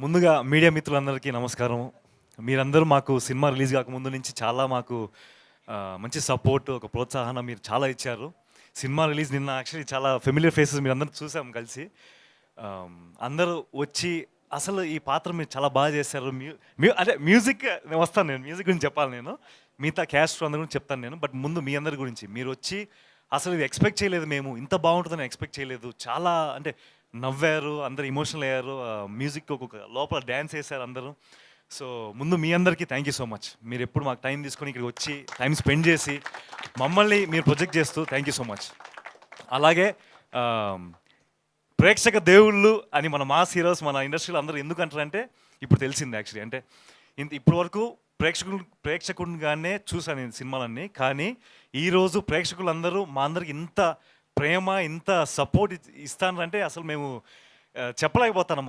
ముందుగా మీడియా మిత్రులందరికీ నమస్కారం. మీరందరూ మాకు సినిమా రిలీజ్ కాకముందు నుంచి చాలా మాకు మంచి సపోర్ట్, ఒక ప్రోత్సాహన మీరు చాలా ఇచ్చారు. సినిమా రిలీజ్ నిన్న యాక్చువల్లీ చాలా ఫెమిలియర్ ఫేసెస్ మీరందరూ చూసాం కలిసి. అందరూ వచ్చి అసలు ఈ పాత్ర మీరు చాలా బాగా చేశారు. అంటే మ్యూజిక్ వస్తాను, నేను మ్యూజిక్ గురించి చెప్పాలి. నేను మిగతా క్యాస్ట్ అందరి గురించి చెప్తాను నేను. బట్ ముందు మీ అందరి గురించి, మీరు వచ్చి అసలు ఇది ఎక్స్పెక్ట్ చేయలేదు, మేము ఇంత బాగుంటుందని ఎక్స్పెక్ట్ చేయలేదు. చాలా అంటే నవ్వారు, అందరు ఎమోషనల్ అయ్యారు, మ్యూజిక్ ఒక్కొక్క లోపల డ్యాన్స్ వేశారు అందరూ. సో ముందు మీ అందరికీ థ్యాంక్ యూ సో మచ్. మీరు ఎప్పుడు మాకు టైం తీసుకొని ఇక్కడికి వచ్చి టైం స్పెండ్ చేసి మమ్మల్ని మీరు ప్రొజెక్ట్ చేస్తూ థ్యాంక్ యూ సో మచ్. అలాగే ప్రేక్షక దేవుళ్ళు అని మన మాస్ హీరోస్ మన ఇండస్ట్రీలో అందరూ ఎందుకు అంటారంటే ఇప్పుడు తెలిసింది యాక్చువల్లీ. అంటే ఇప్పటి వరకు ప్రేక్షకుడిగానే చూసాను నేను సినిమాలన్నీ. కానీ ఈరోజు ప్రేక్షకులందరూ మా అందరికి ఇంత ప్రేమ, ఇంత సపోర్ట్ ఇస్తానంటే అసలు మేము చెప్పలేకపోతాను,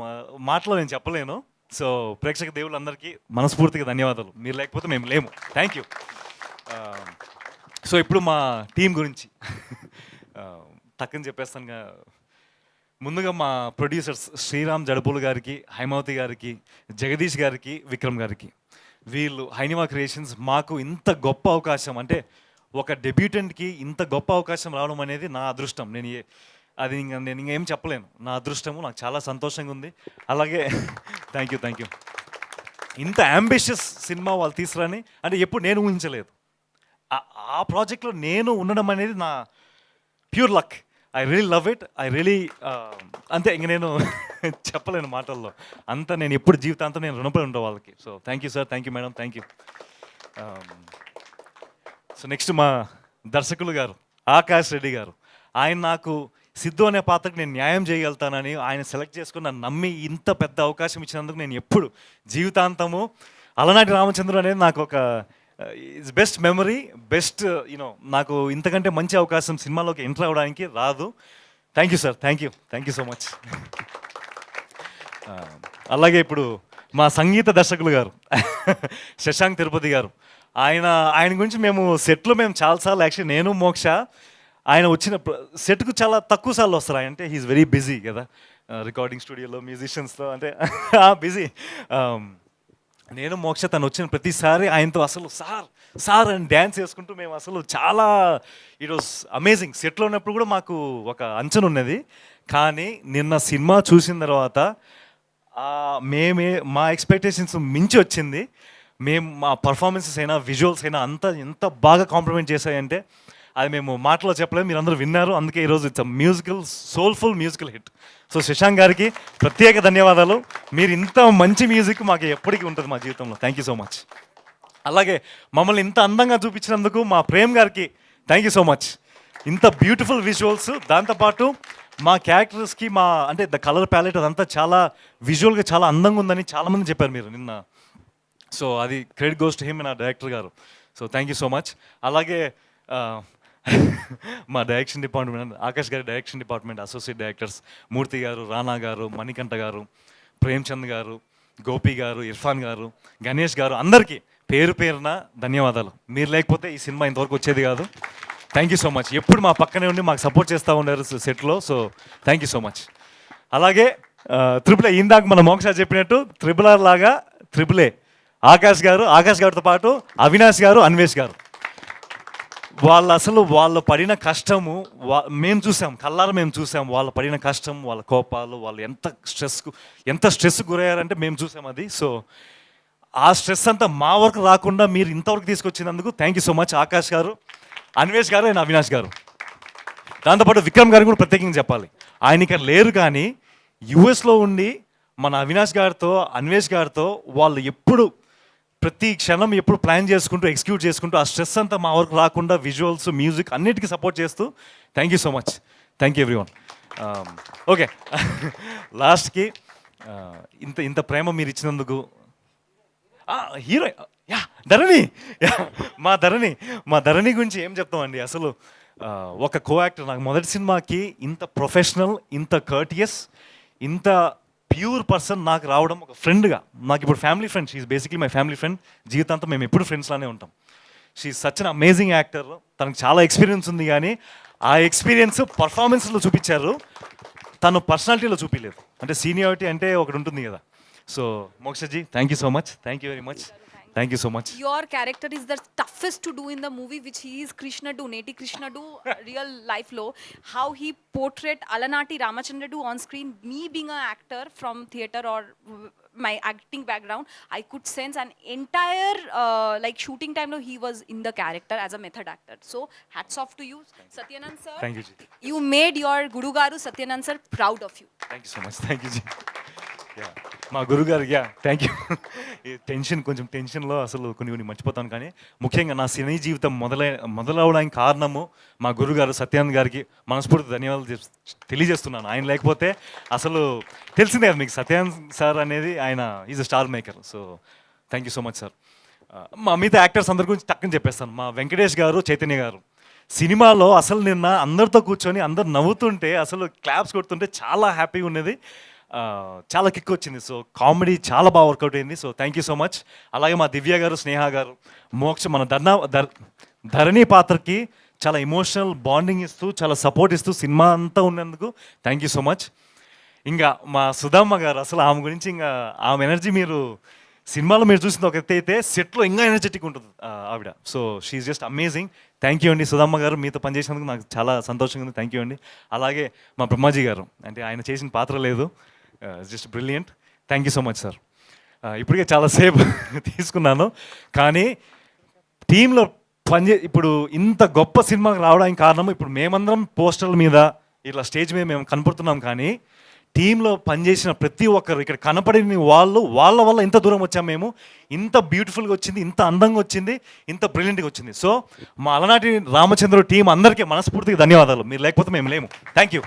మాటలో నేను చెప్పలేను. సో ప్రేక్షక దేవుళ్ళందరికీ మనస్ఫూర్తిగా ధన్యవాదాలు. మీరు లేకపోతే మేము లేము. Thank you. సో ఇప్పుడు మా టీం గురించి టక్కని చెప్పేస్తాను. ముందుగా మా ప్రొడ్యూసర్స్ శ్రీరామ్ జడపూలు గారికి, హైమావతి గారికి, జగదీష్ గారికి, విక్రమ్ గారికి, వీళ్ళు హైనివా క్రియేషన్స్ మాకు ఇంత గొప్ప అవకాశం, అంటే ఒక డెబ్యూటెంట్కి ఇంత గొప్ప అవకాశం రావడం అనేది నా అదృష్టం. నేను ఇంకేం చెప్పలేను, నా అదృష్టము. నాకు చాలా సంతోషంగా ఉంది. అలాగే థ్యాంక్ యూ. ఇంత అంబిషియస్ సినిమా వాళ్ళు తీసుకురాని అంటే ఎప్పుడు నేను ఊహించలేదు. ఆ ప్రాజెక్ట్లో నేను ఉండడం అనేది నా pure luck. I really love it. I really అంతే, ఇంక నేను చెప్పలేను మాటల్లో. అంతా నేను ఎప్పుడు జీవితాంతం నేను రుణపడి ఉంటాను వాళ్ళకి. So thank you sir, thank you madam, thank you. So next మా దర్శకులు గారు ఆకాష్ రెడ్డి గారు. ఆయన నాకు సిద్ధు అనే పాత్రకు నేను న్యాయం చేయగలుగుతానని ఆయన సెలెక్ట్ చేసుకుని నన్ను నమ్మి ఇంత పెద్ద అవకాశం ఇచ్చినందుకు నేను ఎప్పుడు జీవితాంతము అలనాటి రామచంద్రుడు అనేది నాకు ఒక it's best memory, best you know. నాకు ఇంతకంటే మంచి అవకాశం సినిమాలోకి ఎంటర్ అవ్వడానికి రాదు. Thank you sir, thank you so much. అలాగే ఇప్పుడు మా సంగీత దర్శకులు గారు శశాంక్ తిరుపతి గారు. ఆయన గురించి మేము సెట్లో చాలాసార్లు యాక్చువల్లీ నేను మోక్ష ఆయన వచ్చిన సెట్కు చాలా తక్కువ సార్లు వస్తారు. ఆయన అంటే హీఈస్ వెరీ బిజీ కదా, రికార్డింగ్ స్టూడియోలో మ్యూజిషియన్స్తో అంటే బిజీ. నేను మోక్ష తను వచ్చిన ప్రతిసారి ఆయనతో అసలు సార్ అని డ్యాన్స్ వేసుకుంటూ మేము అసలు చాలా ఇట్ వాస్ అమేజింగ్. సెట్లో ఉన్నప్పుడు కూడా మాకు ఒక అంచనా ఉన్నది. కానీ నిన్న సినిమా చూసిన తర్వాత మా ఎక్స్పెక్టేషన్స్ మించి వచ్చింది. మా పర్ఫార్మెన్సెస్ అయినా విజువల్స్ అయినా ఎంత బాగా కాంప్లిమెంట్ చేశాయంటే అది మేము మాటలో చెప్పలేము. మీరు అందరూ విన్నారు. అందుకే ఈరోజు it's musical, soulful musical hit. So Shashank గారికి ప్రత్యేక ధన్యవాదాలు. మీరు ఇంత మంచి మ్యూజిక్ మాకు ఎప్పటికీ ఉంటుంది మా జీవితంలో. Thank you so much. అలాగే మమ్మల్ని ఇంత అందంగా చూపించినందుకు మా ప్రేమ్ గారికి థ్యాంక్ యూ సో మచ్. ఇంత బ్యూటిఫుల్ విజువల్స్, దాంతోపాటు మా క్యారెక్టర్స్కి అంటే ద కలర్ ప్యాలెట్ అదంతా చాలా విజువల్గా చాలా అందంగా ఉందని చాలామంది చెప్పారు మీరు నిన్న. సో అది క్రెడిట్ గోస్ టు హిమ్, నా డైరెక్టర్ గారు. So thank you so much. అలాగే మా డైరెక్షన్ డిపార్ట్మెంట్, ఆకాష్ గారి డైరెక్షన్ డిపార్ట్మెంట్ అసోసియేట్ డైరెక్టర్స్ మూర్తి గారు, రానా గారు, మణికంఠ గారు, ప్రేమ్చంద్ గారు, గోపి గారు, ఇర్ఫాన్ గారు, గణేష్ గారు, అందరికీ పేరు పేరున ధన్యవాదాలు. మీరు లేకపోతే ఈ సినిమా ఇంతవరకు వచ్చేది కాదు. Thank you so much. ఎప్పుడు మా పక్కనే ఉండి మాకు సపోర్ట్ చేస్తూ ఉన్నారు సెట్లో. So thank you so much. అలాగే త్రిపుల్ ఏ, ఇందాక మన మోక్ష చెప్పినట్టు త్రిపుల్ ఆర్ లాగా త్రిపుల్ ఏ ఆకాష్ గారితో పాటు అవినాష్ గారు, అన్వేష్ గారు, వాళ్ళు పడిన కష్టము మేము చూసాం, కళ్ళారా మేము చూసాం. వాళ్ళు పడిన కష్టం, వాళ్ళ కోపాలు, వాళ్ళు ఎంత స్ట్రెస్ గురయ్యారంటే మేము చూసాం అది. సో ఆ స్ట్రెస్ అంతా మా వరకు రాకుండా మీరు ఇంతవరకు తీసుకొచ్చినందుకు thank you so much Akash garu, Anvesh గారు అండ్ అవినాష్ గారు. దాంతోపాటు విక్రమ్ గారు కూడా ప్రత్యేకంగా చెప్పాలి. ఆయన ఇక్కడ లేరు, కానీ యుఎస్లో ఉండి మన అవినాష్ గారితో, అన్వేష్ గారితో వాళ్ళు ఎప్పుడు ప్రతి క్షణం ఎప్పుడు ప్లాన్ చేసుకుంటూ, ఎగ్జిక్యూట్ చేసుకుంటూ, ఆ స్ట్రెస్ అంతా మా వరకు రాకుండా విజువల్స్, మ్యూజిక్ అన్నిటికీ సపోర్ట్ చేస్తూ thank you so much. Thank you everyone. Okay, లాస్ట్కి ఇంత ప్రేమ మీరు ఇచ్చినందుకు హీరో ధరణి, మా ధరణి గురించి ఏం చెప్తామండి. అసలు ఒక కో యాక్టర్. నాకు మొదటి సినిమాకి ఇంత ప్రొఫెషనల్, ఇంత కర్టియస్, ఇంత ప్యూర్ పర్సన్ నాకు రావడం ఒక ఫ్రెండ్గా. నాకు ఇప్పుడు family friend. She's basically my family friend. జీవితాంతం మేము ఎప్పుడు ఫ్రెండ్స్లానే ఉంటాం. She's such an amazing actor. తనకు చాలా ఎక్స్పీరియన్స్ ఉంది, కానీ ఆ ఎక్స్పీరియన్స్ పర్ఫార్మెన్స్లో చూపించారు, తను పర్సనాలిటీలో చూపించలేదు. అంటే సీనియారిటీ అంటే ఒకటి ఉంటుంది కదా, so Mokshaji thank you so much, thank you very much, thank you so much. Your character is the toughest to do in the movie, which he is Krishna do, Neti Krishna do, real life lo. How he portrayed Alanati Ramachandra do on screen. Me being an actor from theatre or my acting background, I could sense an entire like shooting time lo he was in the character as a method actor. So hats off to you, Satyanand sir. Thank you జీ, You made your Guru Garu Satyanand sir proud of you. Thank you so much, thank you జీ. మా గురుగారు thank you. ఈ కొంచెం టెన్షన్లో అసలు కొన్ని మర్చిపోతాను, కానీ ముఖ్యంగా నా సినీ జీవితం మొదలవడానికి కారణము మా గురుగారు సత్యానంద్ గారికి మనస్ఫూర్తి ధన్యవాదాలు తెలియజేస్తున్నాను. ఆయన లేకపోతే అసలు తెలిసిందే కదా మీకు, సత్యానంద్ సార్ అనేది ఆయన is a star maker. So thank you so much sir. మా మిగతా యాక్టర్స్ అందరి గురించి టక్కని చెప్పేస్తాను. మా వెంకటేష్ గారు, చైతన్య గారు సినిమాలో అసలు నిన్న అందరితో కూర్చొని అందరు నవ్వుతుంటే అసలు క్లాప్స్ కొడుతుంటే చాలా హ్యాపీగా ఉన్నది, చాలా కిక్ వచ్చింది. సో కామెడీ చాలా బాగా వర్కౌట్ అయింది. So thank you so much. అలాగే మా దివ్య గారు, స్నేహ గారు, మోక్ష మన ధరణి పాత్రకి చాలా ఎమోషనల్ బాండింగ్ ఇస్తూ చాలా సపోర్ట్ ఇస్తూ సినిమా అంతా ఉన్నందుకు థ్యాంక్ యూ సో మచ్. ఇంకా మా సుధామ్మ గారు అసలు ఆమె గురించి ఇంకా ఆమె ఎనర్జీ మీరు సినిమాలో మీరు చూసింది ఒక ఎత్తు అయితే సెట్లో ఇంకా ఎనర్జెటిక్ ఉంటుంది ఆవిడ. So she's just amazing. Thank you అండి సుధామ్మ గారు, మీతో పనిచేసినందుకు నాకు చాలా సంతోషంగా ఉంది. థ్యాంక్ యూ అండి. అలాగే మా బ్రహ్మాజీ గారు, అంటే ఆయన చేసిన పాత్ర లేదు, just brilliant. Thank you so much sir. ఇప్పటికే చాలాసేపు తీసుకున్నాను, కానీ టీంలో ఇప్పుడు ఇంత గొప్ప సినిమాకి రావడానికి కారణం ఇప్పుడు మేమందరం పోస్టర్ల మీద ఇట్లా స్టేజ్ మీద మేము కనపడుతున్నాం, కానీ టీంలో పనిచేసిన ప్రతి ఒక్కరు ఇక్కడ కనపడిన వాళ్ళ వల్ల ఇంత దూరం వచ్చాము మేము. ఇంత బ్యూటిఫుల్గా వచ్చింది, ఇంత అందంగా వచ్చింది, ఇంత బ్రిలియంట్గా వచ్చింది. సో మా అలనాటి రామచంద్ర టీం అందరికీ మనస్ఫూర్తిగా ధన్యవాదాలు. మీరు లేకపోతే మేము లేము. Thank you.